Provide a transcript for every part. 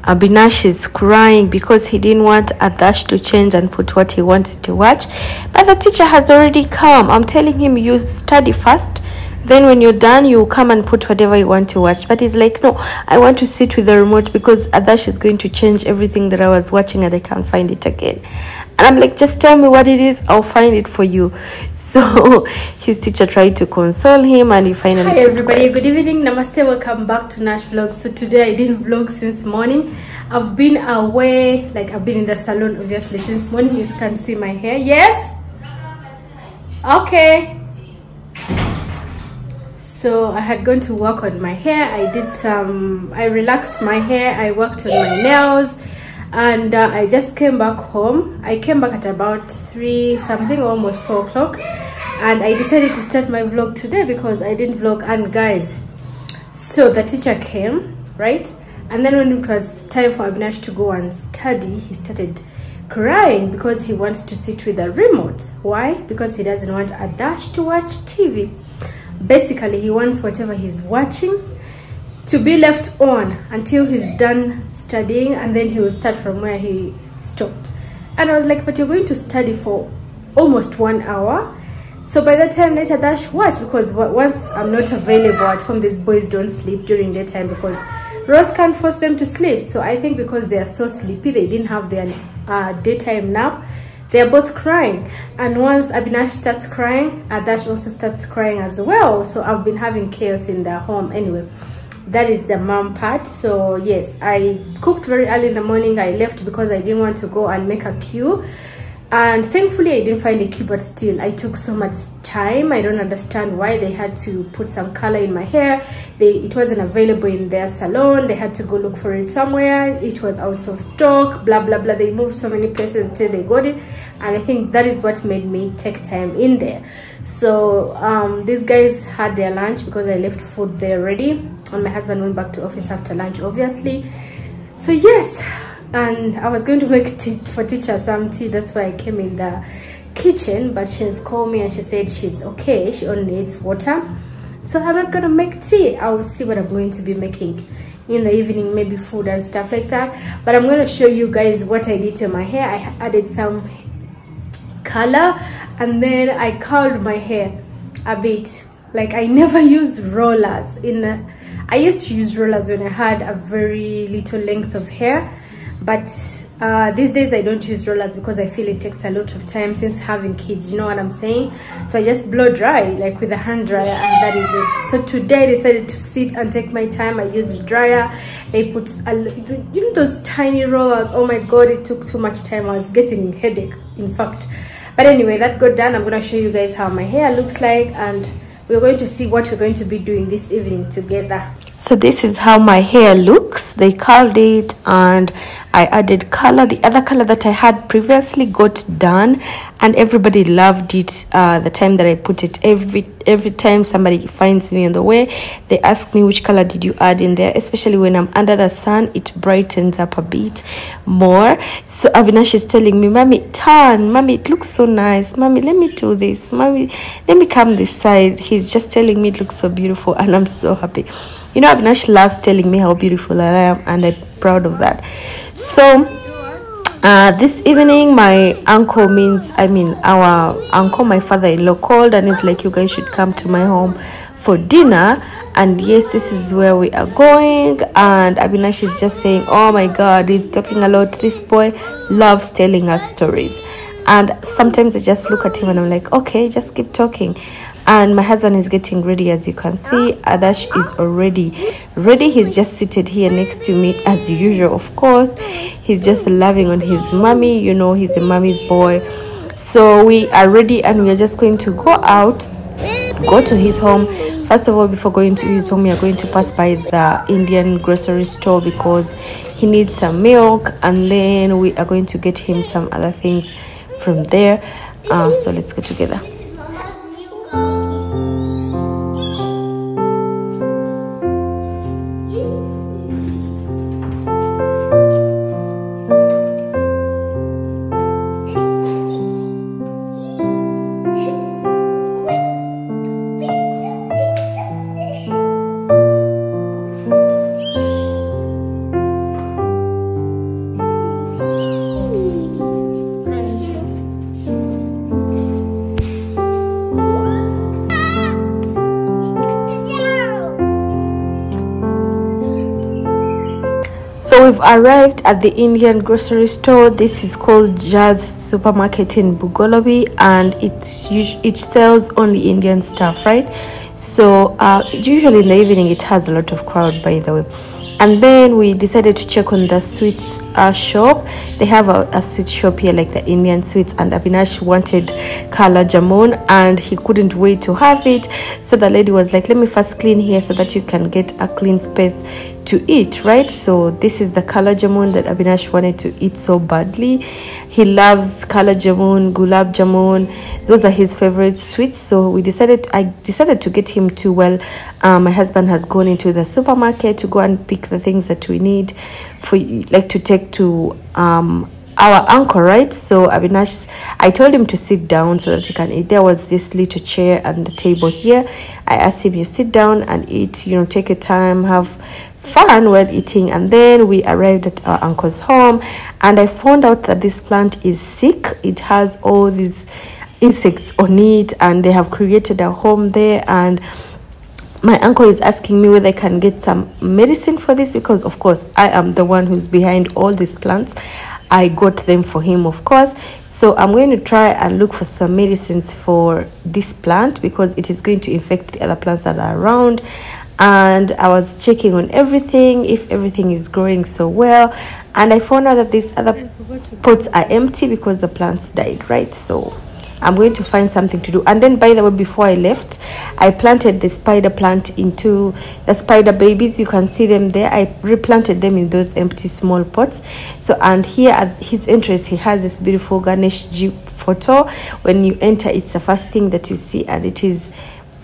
Abinash is crying because he didn't want Adash to change and put what he wanted to watch. But the teacher has already come. I'm telling him, you study first. Then when you're done, you come and put whatever you want to watch. But he's like, no, I want to sit with the remote because Adash is going to change everything that I was watching and I can't find it again. And I'm like, just tell me what it is, I'll find it for you. So his teacher tried to console him and he finally... Hi everybody, good evening, namaste, welcome back to Nash Vlogs. So today I didn't vlog since morning. I've been away, like I've been in the salon obviously since morning. You can see my hair. Yes? Okay. So I had gone to work on my hair. I relaxed my hair, I worked on my nails, and I just came back home. I came back at about 3 something, almost 4 o'clock, and I decided to start my vlog today because I didn't vlog. And guys, so the teacher came, right? And then when it was time for Abinash to go and study, he started crying because he wants to sit with the remote. Why? Because he doesn't want Adash to watch TV. Basically, he wants whatever he's watching to be left on until he's done studying, and then he will start from where he stopped. And I was like, but you're going to study for almost 1 hour, so by that time let Adash watch, because once I'm not available at home, these boys don't sleep during daytime because Rose can't force them to sleep. So I think because they are so sleepy, they didn't have their daytime nap. They are both crying, and once Abinash starts crying, Adash also starts crying as well. So I've been having chaos in their home. Anyway, that is the mom part. So yes, I cooked very early in the morning. I left because I didn't want to go and make a queue, and thankfully I didn't find a queue, but still I took so much time. I don't understand why they had to put some color in my hair. It wasn't available in their salon. They had to go look for it somewhere. It was out of stock, blah blah blah. They moved so many places until they got it, and I think that is what made me take time in there. So these guys had their lunch because I left food there ready, and my husband went back to office after lunch obviously. So yes, and I was going to make tea for teacher some tea. That's why I came in the kitchen, but she's called me and she said she's okay, she only needs water. So I'm not gonna make tea. I'll see what I'm going to be making in the evening, maybe food and stuff like that. But I'm going to show you guys what I did to my hair. I added some color, and then I curled my hair a bit. Like, I never used rollers I used to use rollers when I had a very little length of hair, but these days I don't use rollers because I feel it takes a lot of time since having kids, you know what I'm saying? So I just blow dry, like with a hand dryer, and that is it. So today I decided to sit and take my time. I used a dryer. They put you know those tiny rollers. Oh my god, it took too much time. I was getting a headache, in fact. But anyway, that got done. I'm going to show you guys how my hair looks like, and we're going to see what we're going to be doing this evening together. So this is how my hair looks. They curled it and I added color. The other color that I had previously got done, and everybody loved it the time that I put it. Every time somebody finds me on the way, they ask me, which color did you add in there? Especially when I'm under the sun, it brightens up a bit more. So Abinash is telling me, mommy, turn, mommy, it looks so nice, mommy, let me do this, mommy, let me come this side. He's just telling me it looks so beautiful, and I'm so happy. You know, Abinash loves telling me how beautiful I am, and I'm proud of that. So this evening, my uncle, our uncle, my father-in-law, called and it's like, you guys should come to my home for dinner. And yes, this is where we are going. And Abinash is just saying, oh my god, he's talking a lot. This boy loves telling us stories. And sometimes I just look at him and I'm like, okay, just keep talking. And my husband is getting ready. As you can see, Adash is already ready. He's just seated here next to me as usual. Of course, he's just loving on his mommy. You know, he's a mommy's boy. So we are ready, and we are just going to go to his home. First of all, before going to his home, we are going to pass by the Indian grocery store because he needs some milk, and then we are going to get him some other things from there. So let's go together. So we've arrived at the Indian grocery store. This is called Jazz Supermarket in Bugolobi, and it sells only Indian stuff, right? So usually in the evening it has a lot of crowd, by the way. And then we decided to check on the sweets shop. They have a sweet shop here, like the Indian sweets, and Avinash wanted kala jamun and he couldn't wait to have it. So the lady was like, let me first clean here so that you can get a clean space to eat, right? So this is the kala jamun that Avinash wanted to eat so badly. He loves kala jamun, gulab jamun. Those are his favorite sweets. So I decided to get him two. Well, my husband has gone into the supermarket to go and pick the things that we need for, like, to take to our uncle, right? So Avinash, I told him to sit down so that he can eat. There was this little chair and the table here. I asked him, you sit down and eat, you know, take your time, have fun while eating. And then we arrived at our uncle's home, and I found out that this plant is sick. It has all these insects on it, and they have created a home there. And my uncle is asking me whether I can get some medicine for this, because of course I am the one who's behind all these plants. I got them for him, of course. So I'm going to try and look for some medicines for this plant, because it is going to infect the other plants that are around. And I was checking on everything, if everything is growing so well, and I found out that these other pots are empty because the plants died, right? So I'm going to find something to do. And then, by the way, before I left, I planted the spider plant into the spider babies. You can see them there. I replanted them in those empty small pots. So, and here at his entrance, he has this beautiful Ganesh Ji photo. When you enter, it's the first thing that you see, and it is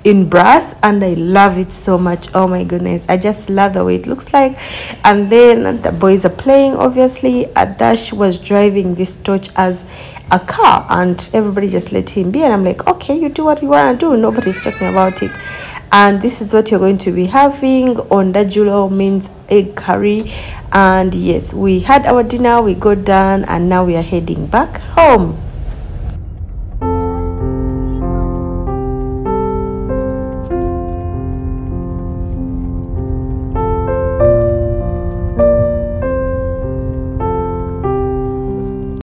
in brass, and I love it so much. Oh my goodness, I just love the way it looks like. And then the boys are playing. Obviously, Adash was driving this torch as a car, and everybody just let him be. And I'm like, okay, you do what you want to do, nobody's talking about it. And this is what you're going to be having. Ondajulo means egg curry. And yes, we had our dinner, we got done, and now we are heading back home.